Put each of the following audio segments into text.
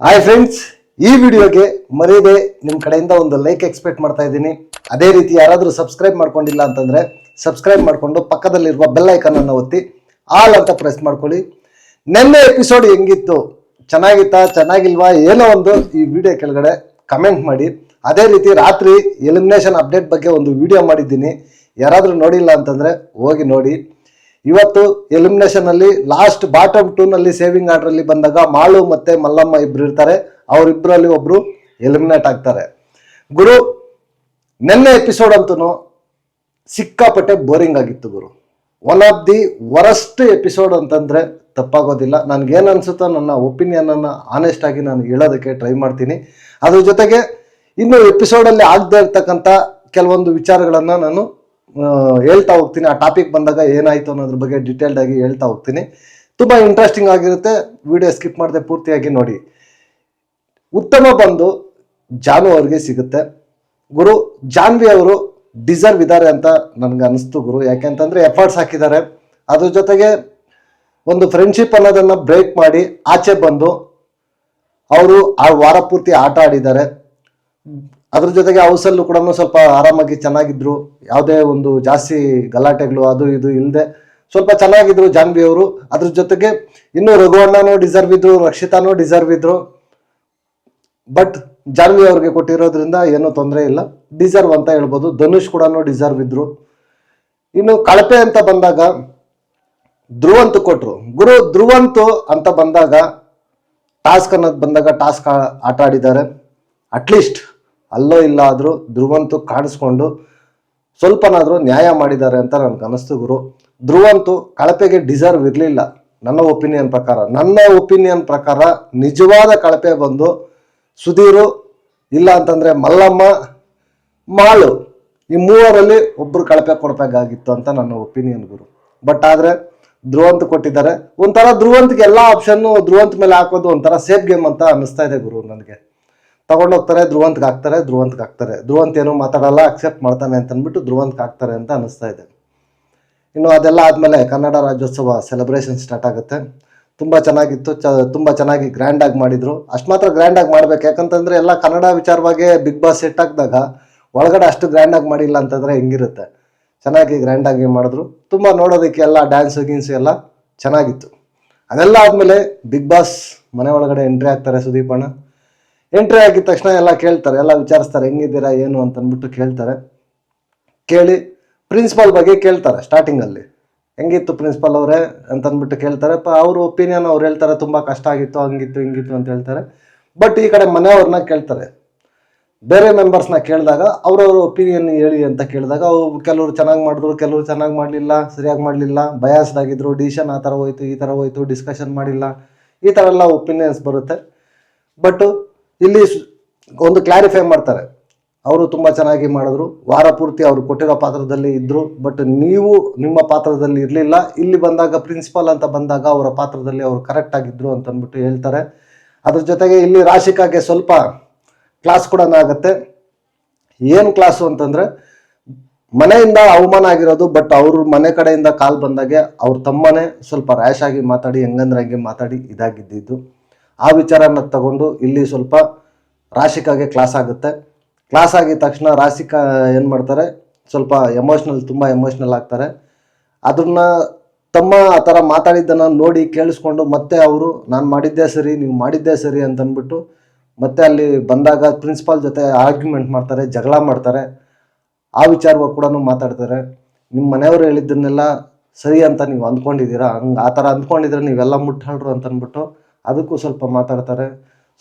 Hi friends, ಈ ವಿಡಿಯೋಗೆ ಮರೆಯದೆ ನಿಮ್ಮ ಕಡೆಯಿಂದ ಒಂದು ಲೈಕ್ ಎಕ್ಸ್ಪೆಕ್ಟ್ ಮಾಡ್ತಾ ಇದ್ದೀನಿ. ಅದೇ ರೀತಿ ಯಾರಾದರೂ ಸಬ್ಸ್ಕ್ರೈಬ್ ಮಾಡ್ಕೊಂಡಿಲ್ಲ ಅಂತಂದ್ರೆ ಸಬ್ಸ್ಕ್ರೈಬ್ ಮಾಡಿಕೊಂಡು ಪಕ್ಕದಲ್ಲಿರುವ ಬೆಲ್ ಐಕನ್ ಅನ್ನು ಒತ್ತಿ ಆಲ್ ಅಂತ ಪ್ರೆಸ್ ಮಾಡ್ಕೊಳ್ಳಿ. ನೆನ್ನೆ ಎಪಿಸೋಡ್ ಹೆಂಗಿತ್ತು, ಚೆನ್ನಾಗಿತ್ತಾ ಚೆನ್ನಾಗಿಲ್ವಾ ಏನೋ ಒಂದು ಈ ವಿಡಿಯೋ ಕೆಳಗಡೆ ಕಮೆಂಟ್ ಮಾಡಿ. ಅದೇ ರೀತಿ ರಾತ್ರಿ ಎಲಿಮಿನೇಷನ್ ಅಪ್ಡೇಟ್ ಬಗ್ಗೆ ಒಂದು ವಿಡಿಯೋ ಮಾಡಿದ್ದೀನಿ, ಯಾರಾದರೂ ನೋಡಿಲ್ಲ ಅಂತಂದ್ರೆ ಹೋಗಿ ನೋಡಿ. ಇವತ್ತು ಎಲಿಮಿನೇಷನ್ ಅಲ್ಲಿ ಲಾಸ್ಟ್ ಬಾಟಮ್ 2 ನಲ್ಲಿ ಸೇವಿಂಗ್ ಆರ್ಡರ್ ಅಲ್ಲಿ ಬಂದಾಗ ಮಾಳು ಮತ್ತೆ ಮಲ್ಲಮ್ಮ ಇಬ್ರು ಇರ್ತಾರೆ. ಅವರಿಬ್ಬರಲ್ಲಿ ಒಬ್ರು ಎಲಿಮಿನೇಟ್ ಆಗ್ತಾರೆ. ಗುರು, ನೆನ್ನೆ ಎಪಿಸೋಡ್ ಅಂತೂ ಸಿಕ್ಕಾಪಟ್ಟೆ ಬೋರಿಂಗ್ ಆಗಿತ್ತು ಗುರು. One of the worst episode ಅಂತಂದ್ರೆ ತಪ್ಪಾಗೋದಿಲ್ಲ. ನನ್ಗೇನ್ ಅನ್ಸುತ್ತೋ ನನ್ನ ಒಪಿನಿಯನ್ ಅನ್ನ ಆನೆಸ್ಟ್ ಆಗಿ ನಾನು ಹೇಳೋದಕ್ಕೆ ಟ್ರೈ ಮಾಡ್ತೀನಿ. ಅದ್ರ ಜೊತೆಗೆ ಇನ್ನು ಎಪಿಸೋಡ್ ಅಲ್ಲಿ ಆಗದೆ ಇರ್ತಕ್ಕಂಥ ಕೆಲವೊಂದು ವಿಚಾರಗಳನ್ನ ನಾನು ಹೇಳ್ತಾ ಹೋಗ್ತೀನಿ. ಆ ಟಾಪಿಕ್ ಬಂದಾಗ ಏನಾಯ್ತು ಅನ್ನೋದ್ರ ಬಗ್ಗೆ ಡೀಟೇಲ್ಡ್ ಆಗಿ ಹೇಳ್ತಾ ಹೋಗ್ತೀನಿ. ತುಂಬಾ ಇಂಟ್ರೆಸ್ಟಿಂಗ್ ಆಗಿರುತ್ತೆ. ವಿಡಿಯೋ ಸ್ಕಿಪ್ ಮಾಡದೆ ಪೂರ್ತಿಯಾಗಿ ನೋಡಿ. ಉತ್ತಮ ಬಂದು ಜಾನು ಅವ್ರಿಗೆ ಸಿಗುತ್ತೆ. ಗುರು, ಜಾನ್ವಿ ಅವರು ಡಿಸರ್ವ್ ಇದ್ದಾರೆ ಅಂತ ನನ್ಗೆ ಅನಿಸ್ತು ಗುರು. ಯಾಕೆಂತಂದ್ರೆ ಎಫರ್ಟ್ಸ್ ಹಾಕಿದ್ದಾರೆ. ಅದ್ರ ಜೊತೆಗೆ ಒಂದು ಫ್ರೆಂಡ್ಶಿಪ್ ಅನ್ನೋದನ್ನ ಬ್ರೇಕ್ ಮಾಡಿ ಆಚೆ ಬಂದು ಅವರು ಆ ವಾರ ಪೂರ್ತಿ ಆಟ ಆಡಿದ್ದಾರೆ. ಅದ್ರ ಜೊತೆಗೆ ಹೌಸಲ್ಲೂ ಕೂಡ ಸ್ವಲ್ಪ ಆರಾಮಾಗಿ ಚೆನ್ನಾಗಿದ್ರು. ಯಾವುದೇ ಒಂದು ಜಾಸ್ತಿ ಗಲಾಟೆಗಳು ಅದು ಇದು ಇಲ್ಲದೆ ಸ್ವಲ್ಪ ಚೆನ್ನಾಗಿದ್ರು ಜಾನ್ವಿ ಅವರು. ಅದ್ರ ಜೊತೆಗೆ ಇನ್ನು ರಘುವಣ್ಣನೂ ಡಿಸರ್ವ್ ಇದ್ರು, ರಕ್ಷಿತಾನೂ ಡಿಸರ್ವ್ ಇದ್ರು. ಬಟ್ ಜಾನ್ವಿ ಅವ್ರಿಗೆ ಕೊಟ್ಟಿರೋದ್ರಿಂದ ಏನೂ ತೊಂದರೆ ಇಲ್ಲ, ಡಿಸರ್ವ್ ಅಂತ ಹೇಳ್ಬೋದು. ಧನುಷ್ ಕೂಡ ಡಿಸರ್ವ್ ಇದ್ರು. ಇನ್ನು ಕಳಪೆ ಅಂತ ಬಂದಾಗ ಧ್ರುವಂತು ಕೊಟ್ರು. ಗುರು, ಧ್ರುವಂತು ಅಂತ ಬಂದಾಗ ಟಾಸ್ಕ್ ಅನ್ನೋದು ಬಂದಾಗ ಟಾಸ್ಕ್ ಆಟ ಆಡಿದ್ದಾರೆ. ಅಟ್ಲೀಸ್ಟ್ ಅಲ್ಲೋ ಇಲ್ಲ ಆದರೂ ಧ್ರುವಂತು ಕಾಣಿಸ್ಕೊಂಡು ಸ್ವಲ್ಪನಾದರೂ ನ್ಯಾಯ ಮಾಡಿದ್ದಾರೆ ಅಂತ ನನ್ಗೆ ಅನಿಸ್ತು ಗುರು. ಧ್ರುವಂತು ಕಳಪೆಗೆ ಡಿಸರ್ವ್ ಇರಲಿಲ್ಲ ನನ್ನ ಒಪಿನಿಯನ್ ಪ್ರಕಾರ. ನಿಜವಾದ ಕಳಪೆ ಬಂದು ಸುಧೀರು, ಇಲ್ಲ ಅಂತಂದ್ರೆ ಮಲ್ಲಮ್ಮ, ಮಾಳು, ಈ ಮೂವರಲ್ಲಿ ಒಬ್ರು ಕಳಪೆ ಕೊಡಬೇಕಾಗಿತ್ತು ಅಂತ ನನ್ನ ಒಪಿನಿಯನ್ ಗುರು. ಬಟ್ ಆದ್ರೆ ಧ್ರುವಂತ್ ಕೊಟ್ಟಿದ್ದಾರೆ. ಒಂಥರ ಧ್ರುವಂತ್ಗೆ ಎಲ್ಲಾ ಆಪ್ಷನ್ ಧ್ರುವಂತ್ ಮೇಲೆ ಹಾಕೋದು ಒಂಥರ ಸೇಫ್ ಗೇಮ್ ಅಂತ ಅನಿಸ್ತಾ ಇದೆ ಗುರು. ನನಗೆ ತಗೊಂಡೋಗ್ತಾರೆ, ಧ್ರುವಂತ್ಗೆ ಹಾಕ್ತಾರೆ. ಧ್ರುವಂತ್ ಏನೋ ಮಾತಾಡಲ್ಲ, ಅಕ್ಸೆಪ್ಟ್ ಮಾಡ್ತಾನೆ ಅಂತ ಅಂದ್ಬಿಟ್ಟು ಧ್ರುವಂತ್ಗೆ ಹಾಕ್ತಾರೆ ಅಂತ ಅನಿಸ್ತಾ ಇದೆ. ಇನ್ನು ಅದೆಲ್ಲ ಆದ್ಮೇಲೆ ಕನ್ನಡ ರಾಜ್ಯೋತ್ಸವ ಸೆಲೆಬ್ರೇಷನ್ ಸ್ಟಾರ್ಟ್ ಆಗುತ್ತೆ. ತುಂಬಾ ಚೆನ್ನಾಗಿತ್ತು. ತುಂಬಾ ಚೆನ್ನಾಗಿ ಗ್ರ್ಯಾಂಡ್ ಆಗಿ ಮಾಡಿದ್ರು. ಅಷ್ಟು ಮಾತ್ರ ಗ್ರ್ಯಾಂಡ್ ಆಗಿ ಮಾಡ್ಬೇಕು. ಯಾಕಂತಂದ್ರೆ ಎಲ್ಲ ಕನ್ನಡ ವಿಚಾರವಾಗಿ ಬಿಗ್ ಬಾಸ್ ಸೆಟ್ ಹಾಕಿದಾಗ ಒಳಗಡೆ ಅಷ್ಟು ಗ್ರ್ಯಾಂಡ್ ಆಗಿ ಮಾಡಿಲ್ಲ ಅಂತಂದ್ರೆ ಹೆಂಗಿರುತ್ತೆ. ಚೆನ್ನಾಗಿ ಗ್ರ್ಯಾಂಡ್ ಆಗಿ ಮಾಡಿದ್ರು. ತುಂಬಾ ನೋಡೋದಕ್ಕೆ ಎಲ್ಲ ಡ್ಯಾನ್ಸ್ ಗೀನ್ಸ್ ಎಲ್ಲ ಚೆನ್ನಾಗಿತ್ತು. ಅದೆಲ್ಲ ಆದ್ಮೇಲೆ ಬಿಗ್ ಬಾಸ್ ಮನೆ ಒಳಗಡೆ ಎಂಟ್ರಿ ಆಗ್ತಾರೆ ಸುದೀಪ್ ಅಣ್ಣ. ಎಂಟ್ರಿ ಆಗಿದ ತಕ್ಷಣ ಎಲ್ಲ ಕೇಳ್ತಾರೆ, ಎಲ್ಲ ವಿಚಾರಿಸ್ತಾರೆ, ಹೆಂಗಿದ್ದೀರಾ ಏನು ಅಂತ ಅಂದ್ಬಿಟ್ಟು ಕೇಳ್ತಾರೆ. ಕೇಳಿ ಪ್ರಿನ್ಸಿಪಾಲ್ ಬಗ್ಗೆ ಕೇಳ್ತಾರೆ. ಸ್ಟಾರ್ಟಿಂಗ್ ಅಲ್ಲಿ ಹೆಂಗಿತ್ತು ಪ್ರಿನ್ಸಿಪಾಲ್ ಅವರೇ ಅಂತ ಅಂದ್ಬಿಟ್ಟು ಕೇಳ್ತಾರೆ. ಅವ್ರ ಒಪಿನಿಯನ್ ಅವ್ರು ಹೇಳ್ತಾರೆ, ತುಂಬಾ ಕಷ್ಟ ಆಗಿತ್ತು, ಹಂಗಿತ್ತು ಹಿಂಗಿತ್ತು ಅಂತ ಹೇಳ್ತಾರೆ. ಬಟ್ ಈ ಕಡೆ ಮನೆಯವ್ರನ್ನ ಕೇಳ್ತಾರೆ. ಬೇರೆ ಮೆಂಬರ್ಸ್ನ ಕೇಳಿದಾಗ ಅವ್ರವ್ರ ಒಪಿನಿಯನ್ ಹೇಳಿ ಅಂತ ಕೇಳಿದಾಗ ಅವ್ರು ಕೆಲವರು ಚೆನ್ನಾಗಿ ಮಾಡಿದ್ರು, ಕೆಲವರು ಚೆನ್ನಾಗಿ ಮಾಡಲಿಲ್ಲ, ಸರಿಯಾಗಿ ಮಾಡಲಿಲ್ಲ, ಬಯಾಸ್ಡ್ ಆಗಿದ್ರು, ಡಿಸಿಷನ್ ಆ ಥರ ಹೋಯ್ತು, ಈ ಥರ ಹೋಯ್ತು, ಡಿಸ್ಕಷನ್ ಮಾಡಿಲ್ಲ, ಈ ಥರ ಎಲ್ಲ ಒಪಿನಿಯನ್ಸ್ ಬರುತ್ತೆ. ಬಟ್ ಇಲ್ಲಿ ಒಂದು ಕ್ಲಾರಿಫೈ ಮಾಡ್ತಾರೆ. ಅವರು ತುಂಬಾ ಚೆನ್ನಾಗಿ ಮಾಡಿದ್ರು, ವಾರ ಪೂರ್ತಿ ಅವರು ಕೊಟ್ಟಿರೋ ಪಾತ್ರದಲ್ಲಿ ಇದ್ರು. ಬಟ್ ನೀವು ನಿಮ್ಮ ಪಾತ್ರದಲ್ಲಿ ಇರಲಿಲ್ಲ. ಇಲ್ಲಿ ಬಂದಾಗ ಪ್ರಿನ್ಸಿಪಾಲ್ ಅಂತ ಬಂದಾಗ ಅವರ ಪಾತ್ರದಲ್ಲಿ ಅವರು ಕರೆಕ್ಟ್ ಆಗಿದ್ರು ಅಂತ ಅಂದ್ಬಿಟ್ಟು ಹೇಳ್ತಾರೆ. ಅದ್ರ ಜೊತೆಗೆ ಇಲ್ಲಿ ರಾಶಿಕಾಗೆ ಸ್ವಲ್ಪ ಕ್ಲಾಸ್ ಕೂಡ ಆಗುತ್ತೆ. ಏನು ಕ್ಲಾಸು ಅಂತಂದ್ರೆ, ಮನೆಯಿಂದ ಅವಮಾನ ಆಗಿರೋದು, ಬಟ್ ಅವ್ರ ಮನೆ ಕಡೆಯಿಂದ ಕಾಲ್ ಬಂದಾಗೆ ಅವ್ರ ತಮ್ಮನೇ ಸ್ವಲ್ಪ ರ್ಯಾಶ್ ಆಗಿ ಮಾತಾಡಿ, ಹೆಂಗಂದ್ರೆ ಹಂಗೆ ಮಾತಾಡಿ ಇದಾಗಿದ್ದು. ಆ ವಿಚಾರನ ತಗೊಂಡು ಇಲ್ಲಿ ಸ್ವಲ್ಪ ರಾಶಿಕಾಗೆ ಕ್ಲಾಸ್ ಆಗುತ್ತೆ. ಕ್ಲಾಸ್ ಆಗಿದ ತಕ್ಷಣ ರಾಶಿಕಾ ಏನು ಮಾಡ್ತಾರೆ, ಸ್ವಲ್ಪ ತುಂಬ ಎಮೋಷ್ನಲ್ ಆಗ್ತಾರೆ. ಅದನ್ನ ತಮ್ಮ ಆ ಥರ ಮಾತಾಡಿದ್ದನ್ನು ನೋಡಿ ಕೇಳಿಸ್ಕೊಂಡು ಮತ್ತೆ ಅವರು ನಾನು ಮಾಡಿದ್ದೇ ಸರಿ, ನೀವು ಮಾಡಿದ್ದೇ ಸರಿ ಅಂತ ಅಂದ್ಬಿಟ್ಟು ಮತ್ತೆ ಅಲ್ಲಿ ಬಂದಾಗ ಪ್ರಿನ್ಸಿಪಾಲ್ ಜೊತೆ ಆರ್ಗ್ಯುಮೆಂಟ್ ಮಾಡ್ತಾರೆ, ಜಗಳ ಮಾಡ್ತಾರೆ. ಆ ವಿಚಾರವಾಗಿ ಕೂಡ ಮಾತಾಡ್ತಾರೆ. ನಿಮ್ಮ ಮನೆಯವರು ಹೇಳಿದ್ದನ್ನೆಲ್ಲ ಸರಿ ಅಂತ ನೀವು ಅಂದ್ಕೊಂಡಿದ್ದೀರಾ, ಆ ಥರ ಅಂದ್ಕೊಂಡಿದ್ರೆ ನೀವೆಲ್ಲ ಮುಟ್ಟಾಳ್ರು ಅಂತ ಅಂದ್ಬಿಟ್ಟು ಅದಕ್ಕೂ ಸ್ವಲ್ಪ ಮಾತಾಡ್ತಾರೆ.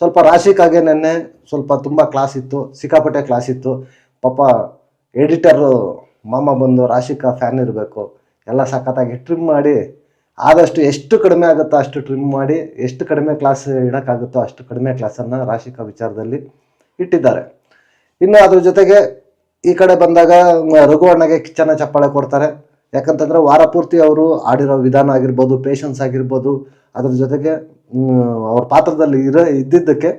ಸ್ವಲ್ಪ ರಾಶಿಕಾಗೆ ನೆನ್ನೆ ಸ್ವಲ್ಪ ತುಂಬ ಕ್ಲಾಸ್ ಇತ್ತು, ಸಿಕ್ಕಾಪಟ್ಟೆ ಕ್ಲಾಸ್ ಇತ್ತು. ಪಾಪ ಎಡಿಟರು ಮಾಮ ಬಂದು ರಾಶಿಕಾ ಫ್ಯಾನ್ ಇರಬೇಕು, ಎಲ್ಲ ಸಖತ್ತಾಗಿ ಟ್ರಿಮ್ ಮಾಡಿ ಆದಷ್ಟು ಎಷ್ಟು ಕಡಿಮೆ ಆಗುತ್ತೋ ಅಷ್ಟು ಟ್ರಿಮ್ ಮಾಡಿ, ಎಷ್ಟು ಕಡಿಮೆ ಕ್ಲಾಸ್ ಇಡೋಕ್ಕಾಗುತ್ತೋ ಅಷ್ಟು ಕಡಿಮೆ ಕ್ಲಾಸನ್ನು ರಾಶಿಕಾ ವಿಚಾರದಲ್ಲಿ ಇಟ್ಟಿದ್ದಾರೆ. ಇನ್ನು ಅದ್ರ ಜೊತೆಗೆ ಈ ಕಡೆ ಬಂದಾಗ ರಘುವಣ್ಣಗೆ ಕಿಚ್ಚನ ಚಪ್ಪಾಳೆ ಕೊಡ್ತಾರೆ. ಯಾಕಂತಂದ್ರೆ ವಾರ ಪೂರ್ತಿ ಅವರು ಆಡಿರೋ ವಿಧಾನ ಆಗಿರ್ಬೋದು, ಪೇಷನ್ಸ್ ಆಗಿರ್ಬೋದು, ಅದ್ರ ಜೊತೆಗೆ ಅವ್ರ ಪಾತ್ರದಲ್ಲಿ ಇದ್ದಿದ್ದಕ್ಕೆ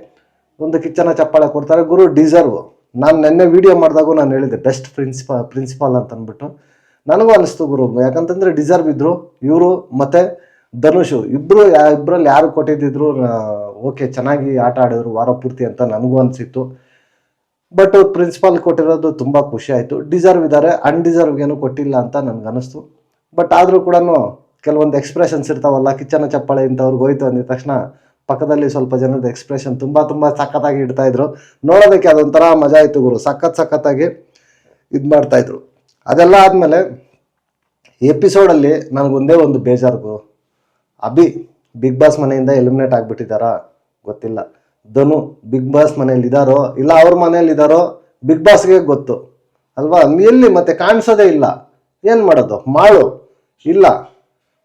ಒಂದು ಕಿಚ್ಚನ ಚಪ್ಪಾಳೆ ಕೊಡ್ತಾರೆ. ಗುರು, ಡಿಸರ್ವ್. ನಾನು ನೆನ್ನೆ ವಿಡಿಯೋ ಮಾಡಿದಾಗೂ ನಾನು ಹೇಳಿದ್ದೆ ಬೆಸ್ಟ್ ಪ್ರಿನ್ಸಿಪಾಲ್ ಅಂತ ಅಂದ್ಬಿಟ್ಟು. ನನಗೂ ಅನಿಸ್ತು ಗುರು. ಯಾಕಂತಂದ್ರೆ ಡಿಸರ್ವ್ ಇದ್ರು ಇವರು ಮತ್ತೆ ಧನುಷ್ ಇಬ್ಬರಲ್ಲಿ ಯಾರು ಕೊಟ್ಟಿದ್ದಿದ್ರು ಓಕೆ ಚೆನ್ನಾಗಿ ಆಟ ಆಡಿದ್ರು ವಾರ ಪೂರ್ತಿ ಅಂತ ನನಗೂ ಅನಿಸಿತ್ತು. ಬಟ್ ಪ್ರಿನ್ಸಿಪಾಲ್ ಕೊಟ್ಟಿರೋದು ತುಂಬ ಖುಷಿ ಆಯಿತು. ಡಿಸರ್ವ್ ಇದ್ದಾರೆ, ಅನ್ಡಿಸರ್ವ್ಗೇನು ಕೊಟ್ಟಿಲ್ಲ ಅಂತ ನನಗನ್ನಿಸ್ತು. ಬಟ್ ಆದರೂ ಕೂಡ ಕೆಲವೊಂದು ಎಕ್ಸ್ಪ್ರೆಷನ್ಸ್ ಇರ್ತಾವಲ್ಲ, ಕಿಚ್ಚನ ಚಪ್ಪಾಳೆ ಇಂಥವ್ರಿಗೆ ಹೋಯ್ತು ಅಂದಿದ ತಕ್ಷಣ ಪಕ್ಕದಲ್ಲಿ ಸ್ವಲ್ಪ ಜನದ ಎಕ್ಸ್ಪ್ರೆಷನ್ ತುಂಬ ಸಖತ್ತಾಗಿ ಇಡ್ತಾಯಿದ್ರು. ನೋಡೋದಕ್ಕೆ ಅದೊಂಥರ ಮಜಾ ಆಯಿತು ಗುರು. ಸಖತ್ತಾಗಿ ಇದು ಮಾಡ್ತಾಯಿದ್ರು. ಅದೆಲ್ಲ ಆದಮೇಲೆ ಎಪಿಸೋಡಲ್ಲಿ ನನಗೊಂದೇ ಒಂದು ಬೇಜಾರು. ಅಭಿ ಬಿಗ್ ಬಾಸ್ ಮನೆಯಿಂದ ಎಲಿಮಿನೇಟ್ ಆಗಿಬಿಟ್ಟಿದ್ದಾರಾ ಗೊತ್ತಿಲ್ಲ. ಧನು ಬಿಗ್ ಬಾಸ್ ಮನೇಲಿ ಇದ್ದಾರೋ ಇಲ್ಲ ಅವ್ರ ಮನೇಲಿ ಇದ್ದಾರೋ ಬಿಗ್ ಬಾಸ್ಗೆ ಗೊತ್ತು ಅಲ್ವಾ. ಎಲ್ಲಿ ಮತ್ತೆ ಕಾಣಿಸೋದೇ ಇಲ್ಲ. ಏನು ಮಾಡೋದು, ಮಾಡು ಇಲ್ಲ.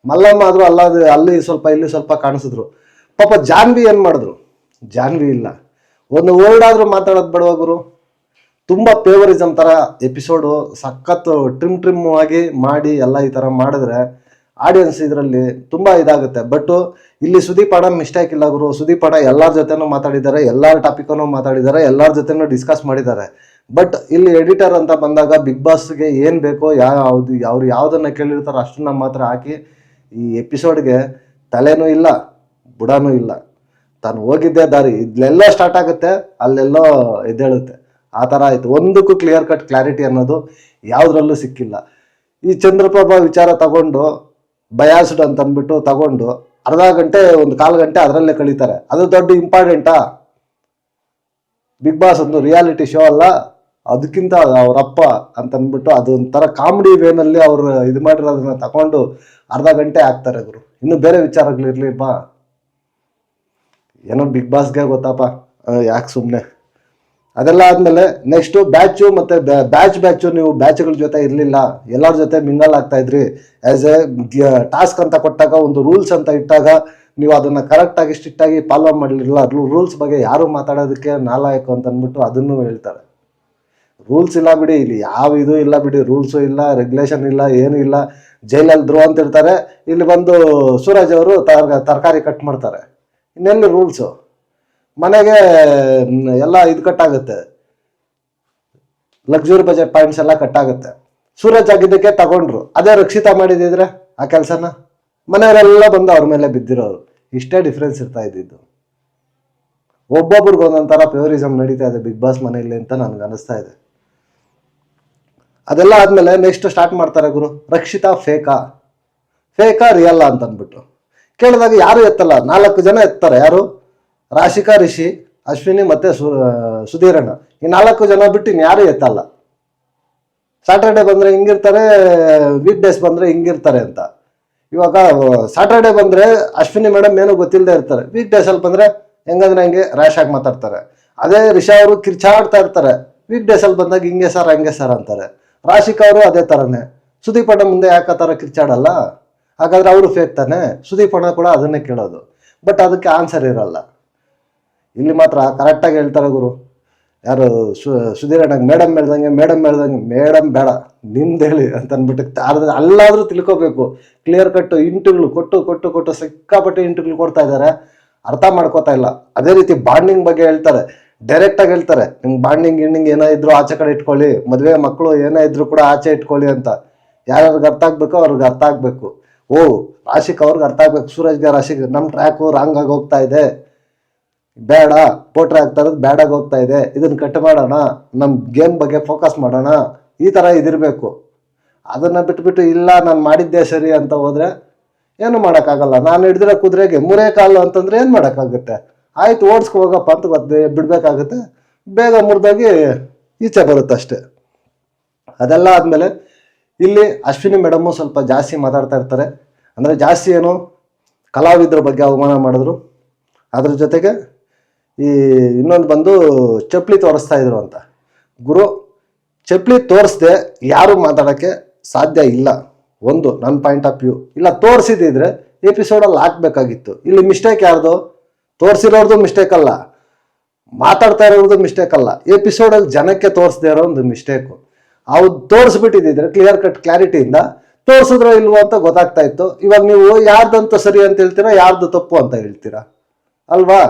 ಮಲ್ಲಮ್ಮ ಆದರೂ ಅಲ್ಲಿ ಸ್ವಲ್ಪ ಇಲ್ಲಿ ಸ್ವಲ್ಪ ಕಾಣಿಸಿದ್ರು. ಪಾಪ ಜಾನ್ವಿ ಏನು ಮಾಡಿದ್ರು, ಜಾನ್ವಿ ಇಲ್ಲ. ಒಂದು ವರ್ಡ್ ಆದರೂ ಮಾತಾಡೋದು ಬೇಡವಾ ಗುರು. ತುಂಬ ಫೇವರಿಸಮ್ ಥರ ಎಪಿಸೋಡು ಸಖತ್ತು ಟ್ರಿಮ್ ಆಗಿ ಮಾಡಿ ಎಲ್ಲ ಈ ಥರ ಮಾಡಿದ್ರೆ ಆಡಿಯನ್ಸ್ ಇದರಲ್ಲಿ ತುಂಬ ಇದಾಗುತ್ತೆ. ಬಟ್ ಇಲ್ಲಿ ಸುದೀಪ್ ಅಣ್ಣ ಮಿಸ್ಟೇಕ್ ಇಲ್ಲ ಗುರು. ಸುದೀಪ್ ಅಣ್ಣ ಎಲ್ಲರ ಜೊತೆನೂ ಮಾತಾಡಿದ್ದಾರೆ, ಎಲ್ಲರ ಟಾಪಿಕನ್ನು ಮಾತಾಡಿದ್ದಾರೆ, ಎಲ್ಲರ ಜೊತೆನೂ ಡಿಸ್ಕಸ್ ಮಾಡಿದ್ದಾರೆ. ಬಟ್ ಇಲ್ಲಿ ಎಡಿಟರ್ ಅಂತ ಬಂದಾಗ ಬಿಗ್ ಬಾಸ್ಗೆ ಏನು ಬೇಕೋ ಅವ್ರು ಯಾವುದನ್ನು ಕೇಳಿರ್ತಾರೋ ಅಷ್ಟನ್ನ ಮಾತ್ರ ಹಾಕಿ ಈ ಎಪಿಸೋಡ್ಗೆ ತಲೆನೂ ಇಲ್ಲ ಬುಡನೂ ಇಲ್ಲ. ತಾನು ಹೋಗಿದ್ದೇ ದಾರಿ ಇಲ್ಲೆಲ್ಲ ಸ್ಟಾರ್ಟ್ ಆಗುತ್ತೆ, ಅಲ್ಲೆಲ್ಲೋ ಎದ್ದೇಳುತ್ತೆ. ಆ ಥರ ಆಯಿತು. ಒಂದಕ್ಕೂ ಕ್ಲಿಯರ್ ಕಟ್ ಕ್ಲಾರಿಟಿ ಅನ್ನೋದು ಯಾವುದ್ರಲ್ಲೂ ಸಿಕ್ಕಿಲ್ಲ. ಈ ಚಂದ್ರಪ್ರಭಾ ವಿಚಾರ ತಗೊಂಡು ಬಯಾಸ್ಡ್ ಅಂತ ಅಂದ್ಬಿಟ್ಟು ತಗೊಂಡು ಅರ್ಧ ಗಂಟೆ ಒಂದು ಕಾಲು ಗಂಟೆ ಅದರಲ್ಲೇ ಕಳೀತಾರೆ. ಅದು ದೊಡ್ಡ ಇಂಪಾರ್ಟೆಂಟಾ? ಬಿಗ್ ಬಾಸ್ ಒಂದು ರಿಯಾಲಿಟಿ ಶೋ ಅಲ್ಲ, ಅದಕ್ಕಿಂತ ಅವರಪ್ಪ ಅಂತ ಅಂದ್ಬಿಟ್ಟು ಅದೊಂಥರ ಕಾಮಿಡಿ ವೇನಲ್ಲಿ ಅವರು ಇದು ಮಾಡಿರೋದನ್ನ ತಗೊಂಡು ಅರ್ಧ ಗಂಟೆ ಹಾಕ್ತಾರೆ ಗುರು. ಇನ್ನು ಬೇರೆ ವಿಚಾರಗಳಿರ್ಲಿಲ್ವಾ? ಏನೋ ಬಿಗ್ ಬಾಸ್ಗೆ ಗೊತ್ತಪ್ಪ, ಯಾಕೆ ಸುಮ್ಮನೆ. ಅದೆಲ್ಲ ಆದಮೇಲೆ ನೆಕ್ಸ್ಟು ಬ್ಯಾಚು ಮತ್ತು ಬ್ಯಾಚು ನೀವು ಬ್ಯಾಚ್ಗಳ ಜೊತೆ ಇರಲಿಲ್ಲ, ಎಲ್ಲರ ಜೊತೆ ಮಿಂಗಲ್ ಆಗ್ತಾ ಇದ್ರಿ. ಆ್ಯಸ್ ಎ ಟಾಸ್ಕ್ ಅಂತ ಕೊಟ್ಟಾಗ ಒಂದು ರೂಲ್ಸ್ ಅಂತ ಇಟ್ಟಾಗ ನೀವು ಅದನ್ನು ಕರೆಕ್ಟಾಗಿ ಸ್ಟ್ರಿಕ್ಟಾಗಿ ಫಾಲೋ ಮಾಡಲಿಲ್ಲ. ರೂಲ್ಸ್ ಬಗ್ಗೆ ಯಾರು ಮಾತಾಡೋದಕ್ಕೆ ನಾಲಾಯಕು ಅಂತ ಅಂದ್ಬಿಟ್ಟು ಅದನ್ನು ಹೇಳ್ತಾರೆ. ರೂಲ್ಸ್ ಇಲ್ಲ ಬಿಡಿ, ಇಲ್ಲಿ ಯಾವ ಇದು ಇಲ್ಲ ಬಿಡಿ, ರೂಲ್ಸು ಇಲ್ಲ, ರೆಗ್ಯುಲೇಷನ್ ಇಲ್ಲ, ಏನೂ ಇಲ್ಲ. ಜೈಲಲ್ಲಿ ಧ್ರುವ ಅಂತ ಇರ್ತಾರೆ, ಇಲ್ಲಿ ಬಂದು ಸೂರಜ್ ಅವರು ತರಕಾರಿ ಕಟ್ ಮಾಡ್ತಾರೆ. ಇನ್ನೆಲ್ಲಿ ರೂಲ್ಸು? ಮನೆಗೆ ಎಲ್ಲ ಇದು ಕಟ್ಟಾಗುತ್ತೆ, ಲಕ್ಸುರಿ ಬಜೆಟ್ ಪಾಯಿಂಟ್ಸ್ ಎಲ್ಲ ಕಟ್ಟಾಗುತ್ತೆ. ಸೂರಜ್ ಆಗಿದ್ದಕ್ಕೆ ತಗೊಂಡ್ರು, ಅದೇ ರಕ್ಷಿತಾ ಮಾಡಿದಿದ್ರೆ ಆ ಕೆಲಸನ ಮನೆಯವರೆಲ್ಲ ಬಂದು ಅವ್ರ ಮೇಲೆ ಬಿದ್ದಿರೋರು. ಇಷ್ಟೇ ಡಿಫ್ರೆನ್ಸ್ ಇರ್ತಾ ಇದ್ದಿದ್ದು. ಒಬ್ಬೊಬ್ರಿಗೆ ಒಂದೊಂಥರ ಫೇವರಿಸಮ್ ನಡೀತಾ ಇದೆ ಬಿಗ್ ಬಾಸ್ ಮನೆಯಲ್ಲಿ ಅಂತ ನನಗೆ ಅನಿಸ್ತಾ ಇದೆ. ಅದೆಲ್ಲ ಆದಮೇಲೆ ನೆಕ್ಸ್ಟ್ ಸ್ಟಾರ್ಟ್ ಮಾಡ್ತಾರೆ ಗುರು. ರಕ್ಷಿತಾ ಫೇಕಾ ರಿಯಲ್ಲ ಅಂತ ಅಂದ್ಬಿಟ್ಟು ಕೇಳಿದಾಗ ಯಾರು ಎತ್ತಲ್ಲ. 4 ಜನ ಎತ್ತಾರೆ. ಯಾರು? ರಾಶಿಕಾ, ರಿಷಿ, ಅಶ್ವಿನಿ ಮತ್ತು ಸುಧೀರಣ್ಣ. ಈ 4 ಜನ ಬಿಟ್ಟು ಇನ್ಯಾರು ಎತ್ತಲ್ಲ. ಸ್ಯಾಟರ್ಡೆ ಬಂದರೆ ಹಿಂಗಿರ್ತಾರೆ, ವೀಕ್ ಡೇಸ್ ಬಂದರೆ ಹಿಂಗಿರ್ತಾರೆ ಅಂತ. ಇವಾಗ ಸ್ಯಾಟರ್ಡೆ ಬಂದರೆ ಅಶ್ವಿನಿ ಮೇಡಮ್ ಏನೂ ಗೊತ್ತಿಲ್ಲದೆ ಇರ್ತಾರೆ. ವೀಕ್ ಡೇಸಲ್ಲಿ ಬಂದರೆ ಹೆಂಗಂದ್ರೆ ಹಂಗೆ ರ್ಯಾಶ್ ಆಗಿ ಮಾತಾಡ್ತಾರೆ. ಅದೇ ರಿಷಾ ಅವರು ಕಿರ್ಚಾಡ್ತಾ ಇರ್ತಾರೆ. ವೀಕ್ ಡೇಸಲ್ಲಿ ಬಂದಾಗ ಹಿಂಗೆ ಸರ್ ಹಂಗೆ ಸರ್ ಅಂತಾರೆ. ರಾಶಿಕಾ ಅವರು ಅದೇ ಥರನೇ. ಸುದೀಪ್ ಅಣ್ಣ ಮುಂದೆ ಯಾಕೆ ಆ ಥರ ಕಿರ್ಚಾಡಲ್ಲ? ಹಾಗಾದ್ರೆ ಅವರು ಫೇಕ್ ತಾನೆ. ಸುದೀಪ್ ಅಣ್ಣ ಕೂಡ ಅದನ್ನೇ ಕೇಳೋದು. ಬಟ್ ಅದಕ್ಕೆ ಆನ್ಸರ್ ಇರಲ್ಲ. ಇಲ್ಲಿ ಮಾತ್ರ ಕರೆಕ್ಟಾಗಿ ಹೇಳ್ತಾರೆ ಗುರು. ಯಾರು ಸುಧೀರಣ್ಣಗೆ ಮೇಡಮ್ ಮೇಡಮ್ ಬೇಡ ನಿಮ್ದು ಹೇಳಿ ಅಂತ ಅಂದ್ಬಿಟ್ಟು ಅಲ್ಲಾದರೂ ತಿಳ್ಕೋಬೇಕು. ಕ್ಲಿಯರ್ ಕಟ್ಟು ಇಂಟುಗಳು ಕೊಟ್ಟು ಸಿಕ್ಕಾಪಟ್ಟೆ ಇಂಟುಗಳು ಕೊಡ್ತಾ ಇದ್ದಾರೆ. ಅರ್ಥ ಮಾಡ್ಕೋತಾ ಇಲ್ಲ. ಅದೇ ರೀತಿ ಬಾಂಡಿಂಗ್ ಬಗ್ಗೆ ಹೇಳ್ತಾರೆ, ಡೈರೆಕ್ಟಾಗಿ ಹೇಳ್ತಾರೆ, ನಿಮ್ಗೆ ಬಾಂಡಿಂಗ್ ಏನೋ ಇದ್ರು ಆಚೆ ಕಡೆ ಇಟ್ಕೊಳ್ಳಿ, ಮದುವೆ ಮಕ್ಕಳು ಏನೇ ಇದ್ರು ಕೂಡ ಆಚೆ ಇಟ್ಕೊಳ್ಳಿ ಅಂತ. ಯಾರ್ಯಾರಿಗೆ ಅರ್ಥ ಆಗ್ಬೇಕೋ ಅವ್ರಿಗೆ ಅರ್ಥ ಆಗ್ಬೇಕು. ರಾಶಿಕ್ ಅವ್ರಿಗೆ ಅರ್ಥ ಆಗ್ಬೇಕು, ಸೂರಜ್ಗೆ ರಾಶಿಕ್ ನಮ್ಮ ಟ್ರ್ಯಾಕು ರಾಂಗ್ ಆಗಿ ಹೋಗ್ತಾ ಇದೆ, ಬೇಡ ಪೋಟ್ರೆ ಆಗ್ತಾ ಇರೋದು ಬ್ಯಾಡಾಗಿ ಹೋಗ್ತಾ ಇದೆ, ಇದನ್ನು ಕಟ್ ಮಾಡೋಣ, ನಮ್ಮ ಗೇಮ್ ಬಗ್ಗೆ ಫೋಕಸ್ ಮಾಡೋಣ, ಈ ಥರ ಇದಿರಬೇಕು. ಅದನ್ನು ಬಿಟ್ಬಿಟ್ಟು ಇಲ್ಲ ನಾನು ಮಾಡಿದ್ದೆ ಸರಿ ಅಂತ ಹೋದರೆ ಏನು ಮಾಡೋಕ್ಕಾಗಲ್ಲ. ನಾನು ಹಿಡಿದಿರೋ ಕುದುರೆಗೆ 3 ಕಾಲು ಅಂತಂದ್ರೆ ಏನು ಮಾಡೋಕ್ಕಾಗುತ್ತೆ? ಆಯ್ತು ಓಡಿಸ್ಕೊ ಹೋಗಪ್ಪ ಅಂತ ಬಿಡಬೇಕಾಗುತ್ತೆ. ಬೇಗ ಮುರಿದಾಗಿ ಈಚೆ ಬರುತ್ತೆ ಅಷ್ಟೇ. ಅದೆಲ್ಲ ಆದಮೇಲೆ ಇಲ್ಲಿ ಅಶ್ವಿನಿ ಮೇಡಮ್ಮು ಸ್ವಲ್ಪ ಜಾಸ್ತಿ ಮಾತಾಡ್ತಾ ಇರ್ತಾರೆ. ಅಂದರೆ ಜಾಸ್ತಿ ಏನು ಕಲಾವಿದ್ರ ಬಗ್ಗೆ ಅವಮಾನ ಮಾಡಿದ್ರು. ಅದ್ರ ಜೊತೆಗೆ ಈ ಇನ್ನೊಂದು ಬಂದು ಚಪ್ಪಲಿ ತೋರಿಸ್ತಾ ಇದ್ರು ಅಂತ. ಗುರು, ಚಪ್ಪಲಿ ತೋರಿಸ್ದೆ ಯಾರು ಮಾತಾಡೋಕ್ಕೆ ಸಾಧ್ಯ ಇಲ್ಲ. ಒಂದು ನನ್ನ ಪಾಯಿಂಟ್ ಆಫ್ ವ್ಯೂ. ಇಲ್ಲ ತೋರಿಸಿದ್ರೆ ಎಪಿಸೋಡಲ್ಲಿ ಹಾಕ್ಬೇಕಾಗಿತ್ತು. ಇಲ್ಲಿ ಮಿಸ್ಟೇಕ್ ಯಾರ್ದು? ತೋರಿಸಿರೋರ್ದು ಮಿಸ್ಟೇಕ್ ಅಲ್ಲ, ಮಾತಾಡ್ತಾ ಇರೋದು ಮಿಸ್ಟೇಕ್ ಅಲ್ಲ, ಎಪಿಸೋಡಲ್ಲಿ ಜನಕ್ಕೆ ತೋರಿಸದೇ ಇರೋ ಒಂದು ಮಿಸ್ಟೇಕು. ಅವು ತೋರಿಸ್ಬಿಟ್ಟಿದ್ರೆ ಕ್ಲಿಯರ್ ಕಟ್ ಕ್ಲಾರಿಟಿಯಿಂದ ತೋರಿಸಿದ್ರೋ ಇಲ್ವೋ ಅಂತ ಗೊತ್ತಾಗ್ತಾ ಇತ್ತು. ಇವಾಗ ನೀವು ಯಾರ್ದಂತ ಸರಿ ಅಂತ ಹೇಳ್ತೀರಾ, ಯಾರ್ದು ತಪ್ಪು ಅಂತ ಹೇಳ್ತೀರಾ ಅಲ್ವಾ?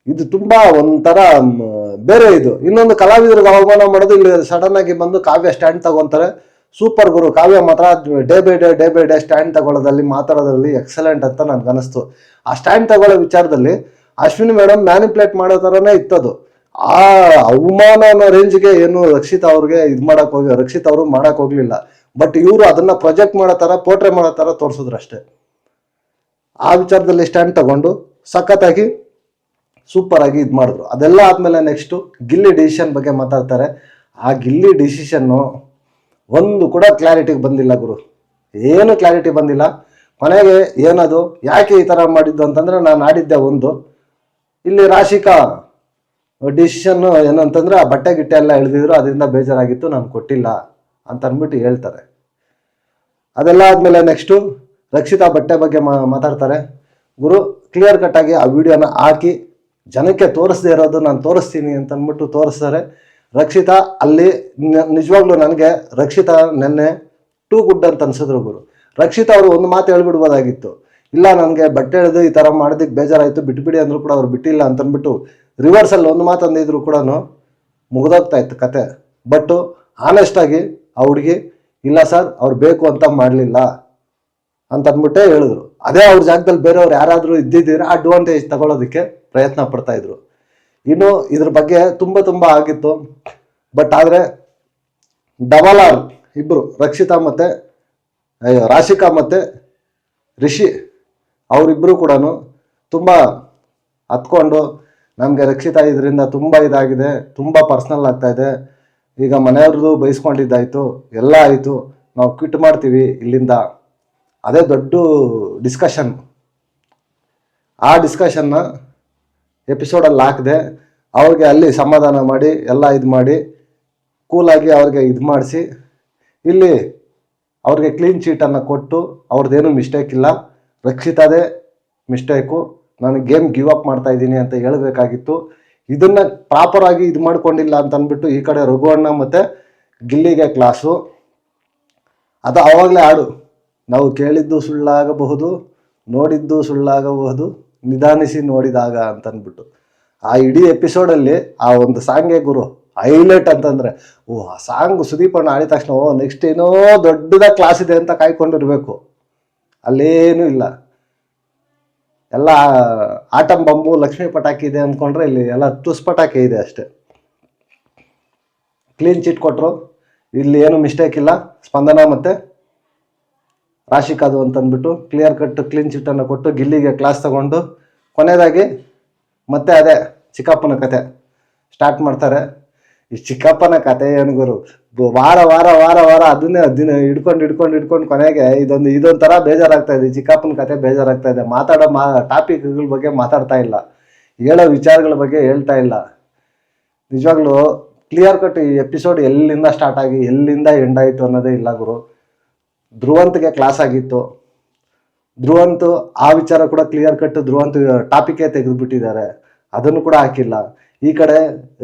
ಇದು ತುಂಬಾ ಒಂಥರ ಬೇರೆ. ಇದು ಇನ್ನೊಂದು ಕಲಾವಿದರಿಗೆ ಅವಮಾನ ಮಾಡೋದು. ಇಲ್ಲಿ ಸಡನ್ ಆಗಿ ಬಂದು ಕಾವ್ಯ ಸ್ಟ್ಯಾಂಡ್ ತಗೊಂತಾರೆ, ಸೂಪರ್ ಗುರು. ಕಾವ್ಯ ಮಾತ್ರ ಡೇ ಬೈ ಡೇ ಸ್ಟ್ಯಾಂಡ್ ತಗೊಳ್ಳೋದಲ್ಲಿ ಮಾತಾಡೋದ್ರಲ್ಲಿ ಎಕ್ಸಲೆಂಟ್ ಅಂತ ನನ್ಗನ್ನಿಸ್ತು. ಆ ಸ್ಟ್ಯಾಂಡ್ ತಗೊಳ್ಳೋ ವಿಚಾರದಲ್ಲಿ ಅಶ್ವಿನಿ ಮೇಡಮ್ ಮ್ಯಾನಿಪ್ಯುಲೇಟ್ ಮಾಡೋ ಥರನೇ ಇತ್ತದು. ಆ ಅವಮಾನ ಅನ್ನೋ ರೇಂಜ್ಗೆ ಏನು ರಕ್ಷಿತ್ ಅವ್ರಿಗೆ ರಕ್ಷಿತ್ ಅವರು ಮಾಡಕ್ ಹೋಗ್ಲಿಲ್ಲ. ಬಟ್ ಇವರು ಅದನ್ನ ಪ್ರೊಜೆಕ್ಟ್ ಮಾಡೋ ಥರ ಪೋರ್ಟ್ರೇ ಮಾಡೋ ಥರ ತೋರಿಸಿದ್ರು ಅಷ್ಟೇ. ಆ ವಿಚಾರದಲ್ಲಿ ಸ್ಟ್ಯಾಂಡ್ ತಗೊಂಡು ಸಖತ್ತಾಗಿ ಸೂಪರ್ ಆಗಿ ಇದು ಮಾಡಿದ್ರು. ಅದೆಲ್ಲ ಆದ್ಮೇಲೆ ನೆಕ್ಸ್ಟು ಗಿಲ್ಲಿ ಡಿಸಿಷನ್ ಬಗ್ಗೆ ಮಾತಾಡ್ತಾರೆ. ಆ ಗಿಲ್ಲಿ ಡಿಸಿಷನ್ನು ಒಂದು ಕೂಡ ಕ್ಲಾರಿಟಿಗೆ ಬಂದಿಲ್ಲ ಗುರು, ಏನು ಕ್ಲಾರಿಟಿ ಬಂದಿಲ್ಲ. ಕೊನೆಗೆ ಏನದು ಯಾಕೆ ಈ ಥರ ಮಾಡಿದ್ದು ಅಂತಂದ್ರೆ, ನಾನು ಆಡಿದ್ದೆ ಒಂದು, ಇಲ್ಲಿ ರಾಶಿಕಾ ಡಿಸಿಷನ್ ಏನಂತಂದ್ರೆ ಆ ಬಟ್ಟೆ ಗಿಟ್ಟೆ ಎಲ್ಲ ಎಳೆದಿದ್ರು, ಅದರಿಂದ ಬೇಜಾರಾಗಿತ್ತು, ನಾನು ಕೊಟ್ಟಿಲ್ಲ ಅಂತ ಅಂದ್ಬಿಟ್ಟು ಹೇಳ್ತಾರೆ. ಅದೆಲ್ಲ ಆದಮೇಲೆ ನೆಕ್ಸ್ಟು ರಕ್ಷಿತಾ ಬಟ್ಟೆ ಬಗ್ಗೆ ಮಾತಾಡ್ತಾರೆ. ಗುರು ಕ್ಲಿಯರ್ ಕಟ್ ಆಗಿ ಆ ವಿಡಿಯೋನ ಹಾಕಿ ಜನಕ್ಕೆ ತೋರಿಸದೇ ಇರೋದು ನಾನು ತೋರಿಸ್ತೀನಿ ಅಂತ ಅಂದ್ಬಿಟ್ಟು ತೋರಿಸ್ತಾರೆ. ರಕ್ಷಿತಾ ಅಲ್ಲಿ ನಿಜವಾಗ್ಲೂ ನನಗೆ ರಕ್ಷಿತಾ ನೆನ್ನೆ ಟೂ ಗುಡ್ ಅಂತ ಅನ್ಸಿದ್ರು ಗುರು. ರಕ್ಷಿತಾ ಅವರು ಒಂದು ಮಾತು ಹೇಳ್ಬಿಡ್ಬೋದಾಗಿತ್ತು, ಇಲ್ಲ ನನಗೆ ಬಟ್ಟೆ ಎಳೆದು ಈ ಥರ ಮಾಡೋದಕ್ಕೆ ಬೇಜಾರಾಯಿತು ಬಿಟ್ಬಿಡಿ ಅಂದ್ರು ಕೂಡ ಅವ್ರು ಬಿಟ್ಟಿಲ್ಲ ಅಂತ ಅಂದ್ಬಿಟ್ಟು ರಿವರ್ಸಲ್ಲಿ ಒಂದು ಮಾತು ಅಂದಿದ್ರು ಕೂಡ ಮುಗ್ದೋಗ್ತಾ ಇತ್ತು ಕತೆ. ಬಟ್ ಆನೆಸ್ಟಾಗಿ ಆ ಹುಡುಗಿ ಇಲ್ಲ ಸರ್ ಅವ್ರು ಬೇಕು ಅಂತ ಮಾಡಲಿಲ್ಲ ಅಂತ ಅಂದ್ಬಿಟ್ಟೇ ಹೇಳಿದ್ರು. ಅದೇ ಅವ್ರ ಜಾಗದಲ್ಲಿ ಬೇರೆಯವ್ರು ಯಾರಾದರೂ ಇದ್ದಿದ್ದೀರಾ ಅಡ್ವಾಂಟೇಜ್ ತಗೊಳ್ಳೋದಕ್ಕೆ ಪ್ರಯತ್ನ ಪಡ್ತಾ ಇದ್ರು. ಇನ್ನು ಇದ್ರ ಬಗ್ಗೆ ತುಂಬ ಆಗಿತ್ತು. ಬಟ್ ಆದರೆ ಡಬಲ್ ಆರ್ ಇಬ್ಬರು ರಕ್ಷಿತಾ ಮತ್ತು ರಾಶಿಕಾ ಮತ್ತು ರಿಷಿ ಅವರಿಬ್ಬರು ಕೂಡ ತುಂಬ ಹತ್ಕೊಂಡು ನಮಗೆ ರಕ್ಷಿತಾ ಇದರಿಂದ ತುಂಬ ಇದಾಗಿದೆ, ತುಂಬ ಪರ್ಸ್ನಲ್ ಆಗ್ತಾ ಇದೆ, ಈಗ ಮನೆಯವ್ರದ್ದು ಬೈಸ್ಕೊಂಡಿದ್ದಾಯಿತು, ಎಲ್ಲ ಆಯಿತು, ನಾವು ಕ್ವಿಟ್ ಮಾಡ್ತೀವಿ ಇಲ್ಲಿಂದ, ಅದೇ ದೊಡ್ಡ ಡಿಸ್ಕಷನ್. ಆ ಡಿಸ್ಕಷನ್ನ ಎಪಿಸೋಡಲ್ಲಿ ಹಾಕಿದೆ. ಅವ್ರಿಗೆ ಅಲ್ಲಿ ಸಮಾಧಾನ ಮಾಡಿ ಎಲ್ಲ ಇದು ಮಾಡಿ ಕೂಲಾಗಿ ಅವ್ರಿಗೆ ಇದು ಮಾಡಿಸಿ ಇಲ್ಲಿ ಅವ್ರಿಗೆ ಕ್ಲೀನ್ ಚೀಟನ್ನು ಕೊಟ್ಟು ಅವ್ರದ್ದೇನು ಮಿಸ್ಟೇಕ್ ಇಲ್ಲ, ರಕ್ಷಿತಾದೇ ಮಿಸ್ಟೇಕು, ನಾನು ಗೇಮ್ ಗಿವ್ ಅಪ್ ಮಾಡ್ತಾ ಇದ್ದೀನಿ ಅಂತ ಹೇಳಬೇಕಾಗಿತ್ತು. ಇದನ್ನು ಪ್ರಾಪರಾಗಿ ಇದು ಮಾಡ್ಕೊಂಡಿಲ್ಲ ಅಂತ ಅಂದ್ಬಿಟ್ಟು ಈ ಕಡೆ ರಘುವಣ್ಣ ಮತ್ತು ಗಿಲ್ಲಿಗೆ ಕ್ಲಾಸು. ಅದು ಆವಾಗಲೇ ಆಡು, ನಾವು ಕೇಳಿದ್ದು ಸುಳ್ಳಾಗಬಹುದು, ನೋಡಿದ್ದು ಸುಳ್ಳಾಗಬಹುದು, ನಿಧಾನಿಸಿ ನೋಡಿದಾಗ ಅಂತ ಅಂದ್ಬಿಟ್ಟು ಆ ಇಡೀ ಎಪಿಸೋಡಲ್ಲಿ ಆ ಒಂದು ಸಾಂಗೇ ಗುರು ಹೈಲೈಟ್ ಅಂತಂದರೆ. ಆ ಸಾಂಗ್ ಸುದೀಪಣ್ಣ ಆಡಿದ ತಕ್ಷಣ ನೆಕ್ಸ್ಟ್ ಏನೋ ದೊಡ್ಡದಾಗಿ ಕ್ಲಾಸ್ ಇದೆ ಅಂತ ಕಾಯ್ಕೊಂಡಿರ್ಬೇಕು. ಅಲ್ಲೇನೂ ಇಲ್ಲ, ಎಲ್ಲ ಆಟಂ ಬಂಬು ಲಕ್ಷ್ಮೀ ಪಟಾಕಿ ಇದೆ ಅಂದ್ಕೊಂಡ್ರೆ ಇಲ್ಲಿ ಎಲ್ಲ ತುಸ್ ಪಟಾಕಿ ಇದೆ ಅಷ್ಟೇ. ಕ್ಲೀನ್ ಚಿಟ್ ಕೊಟ್ಟರು, ಇಲ್ಲಿ ಏನು ಮಿಸ್ಟೇಕ್ ಇಲ್ಲ. ಸ್ಪಂದನ ಮತ್ತು ರಾಶಿಕಾದು ಅಂತಂದ್ಬಿಟ್ಟು ಕ್ಲಿಯರ್ ಕಟ್ ಕ್ಲೀನ್ ಚಿಟ್ಟನ್ನು ಕೊಟ್ಟು ಗಿಲ್ಲಿಗೆ ಕ್ಲಾಸ್ ತಗೊಂಡು ಕೊನೆಯದಾಗಿ ಮತ್ತೆ ಅದೇ ಚಿಕ್ಕಪ್ಪನ ಕತೆ ಸ್ಟಾರ್ಟ್ ಮಾಡ್ತಾರೆ. ಈ ಚಿಕ್ಕಪ್ಪನ ಕತೆ ಏನು ಗುರು, ವಾರ ವಾರ ವಾರ ವಾರ ಅದನ್ನೇ ದಿನ ಹಿಡ್ಕೊಂಡು ಕೊನೆಗೆ ಇದೊಂಥರ ಬೇಜಾರಾಗ್ತಾ ಇದೆ. ಚಿಕ್ಕಪ್ಪನ ಕತೆ ಬೇಜಾರಾಗ್ತಾ ಇದೆ. ಮಾತಾಡೋ ಟಾಪಿಕ್ಗಳ ಬಗ್ಗೆ ಮಾತಾಡ್ತಾ ಇಲ್ಲ, ಹೇಳೋ ವಿಚಾರಗಳ ಬಗ್ಗೆ ಹೇಳ್ತಾ ಇಲ್ಲ. ನಿಜವಾಗ್ಲೂ ಕ್ಲಿಯರ್ ಕಟ್ ಈ ಎಪಿಸೋಡ್ ಎಲ್ಲಿಂದ ಸ್ಟಾರ್ಟ್ ಆಗಿ ಎಲ್ಲಿಂದ ಎಂಡ್ ಆಯಿತು ಅನ್ನೋದೇ ಇಲ್ಲ ಗುರು. ಧ್ರುವಂತ್ಗೆ ಕ್ಲಾಸ್ ಆಗಿತ್ತು, ಧ್ರುವಂತ್ ಆ ವಿಚಾರ ಕೂಡ ಕ್ಲಿಯರ್ ಕಟ್ ಧ್ರುವಂತ್ ಟಾಪಿಕೇ ತೆಗೆದುಬಿಟ್ಟಿದ್ದಾರೆ, ಅದನ್ನು ಕೂಡ ಹಾಕಿಲ್ಲ. ಈ ಕಡೆ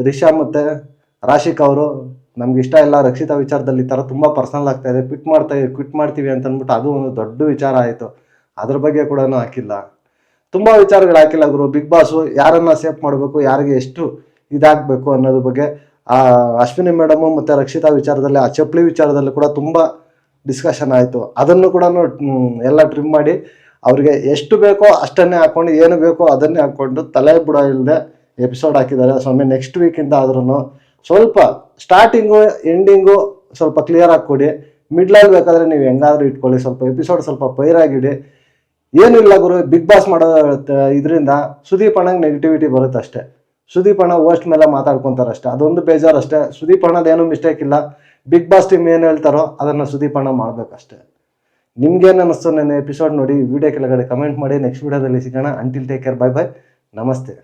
ರಿಷಾ ಮತ್ತು ರಾಶಿಕ್ ಅವರು ನಮ್ಗೆ ಇಷ್ಟ ಇಲ್ಲ ರಕ್ಷಿತಾ ವಿಚಾರದಲ್ಲಿ ಈ ಥರ ತುಂಬ ಪರ್ಸನಲ್ ಆಗ್ತಾ ಇದೆ, ಕ್ವಿಟ್ ಮಾಡ್ತೀವಿ ಅಂತ ಅಂದ್ಬಿಟ್ಟು ಅದು ಒಂದು ದೊಡ್ಡ ವಿಚಾರ ಆಯಿತು, ಅದ್ರ ಬಗ್ಗೆ ಕೂಡ ಹಾಕಿಲ್ಲ. ತುಂಬ ವಿಚಾರಗಳು ಹಾಕಿಲ್ಲ ಗುರು. ಬಿಗ್ ಬಾಸು ಯಾರನ್ನ ಸೇಫ್ ಮಾಡಬೇಕು, ಯಾರಿಗೆ ಎಷ್ಟು ಇದಾಗಬೇಕು ಅನ್ನೋದ್ರ ಬಗ್ಗೆ ಅಶ್ವಿನಿ ಮೇಡಮು ಮತ್ತು ರಕ್ಷಿತಾ ವಿಚಾರದಲ್ಲಿ ಆ ಚಪ್ಪಲಿ ವಿಚಾರದಲ್ಲಿ ಕೂಡ ತುಂಬ ಡಿಸ್ಕಷನ್ ಆಯಿತು. ಅದನ್ನು ಕೂಡ ಎಲ್ಲ ಟ್ರಿಮ್ ಮಾಡಿ ಅವ್ರಿಗೆ ಎಷ್ಟು ಬೇಕೋ ಅಷ್ಟನ್ನೇ ಹಾಕ್ಕೊಂಡು ಏನು ಬೇಕೋ ಅದನ್ನೇ ಹಾಕ್ಕೊಂಡು ತಲೆ ಬುಡ ಇಲ್ಲದೆ ಎಪಿಸೋಡ್ ಹಾಕಿದ್ದಾರೆ. ಸ್ವಾಮಿ ನೆಕ್ಸ್ಟ್ ವೀಕಿಂದ ಆದ್ರೂ ಸ್ವಲ್ಪ ಸ್ಟಾರ್ಟಿಂಗು ಎಂಡಿಂಗು ಸ್ವಲ್ಪ ಕ್ಲಿಯರ್ ಆಗಿ ಕೊಡಿ. ಮಿಡ್ಲಲ್ಲಿ ಬೇಕಾದರೆ ನೀವು ಹೆಂಗಾದ್ರೂ ಇಟ್ಕೊಳ್ಳಿ, ಸ್ವಲ್ಪ ಎಪಿಸೋಡ್ ಸ್ವಲ್ಪ ಪೈರಾಗಿಡಿ. ಏನಿಲ್ಲ ಗುರು, ಬಿಗ್ ಬಾಸ್ ಮಾಡೋ ಇದರಿಂದ ಸುದೀಪ್ ಅಣ್ಣಂಗೆ ನೆಗೆಟಿವಿಟಿ ಬರುತ್ತೆ ಅಷ್ಟೇ. ಸುದೀಪ್ ಅಣ್ಣ ಹೋಸ್ಟ್ ಮೇಲೆ ಮಾತಾಡ್ಕೊತಾರೆ ಅಷ್ಟೇ, ಅದೊಂದು ಬೇಜಾರು ಅಷ್ಟೇ. ಸುದೀಪ್ ಅಣ್ಣದೇನು ಮಿಸ್ಟೇಕ್ ಇಲ್ಲ. ಬಿಗ್ ಬಾಸ್ ಟೀಮ್ ಏನು ಹೇಳ್ತಾರೋ ಅದನ್ನು ಸುದೀಪ್ ಅಣ್ಣ ಮಾಡಬೇಕಷ್ಟೇ. ನಿಮ್ಗೇನು ಅನ್ನಿಸ್ತು ನನ್ನ ಎಪಿಸೋಡ್ ನೋಡಿ ವಿಡಿಯೋ ಕೆಳಗಡೆ ಕಮೆಂಟ್ ಮಾಡಿ. ನೆಕ್ಸ್ಟ್ ವಿಡಿಯೋದಲ್ಲಿ ಸಿಗೋಣ. Until take care, bye bye, ನಮಸ್ತೆ.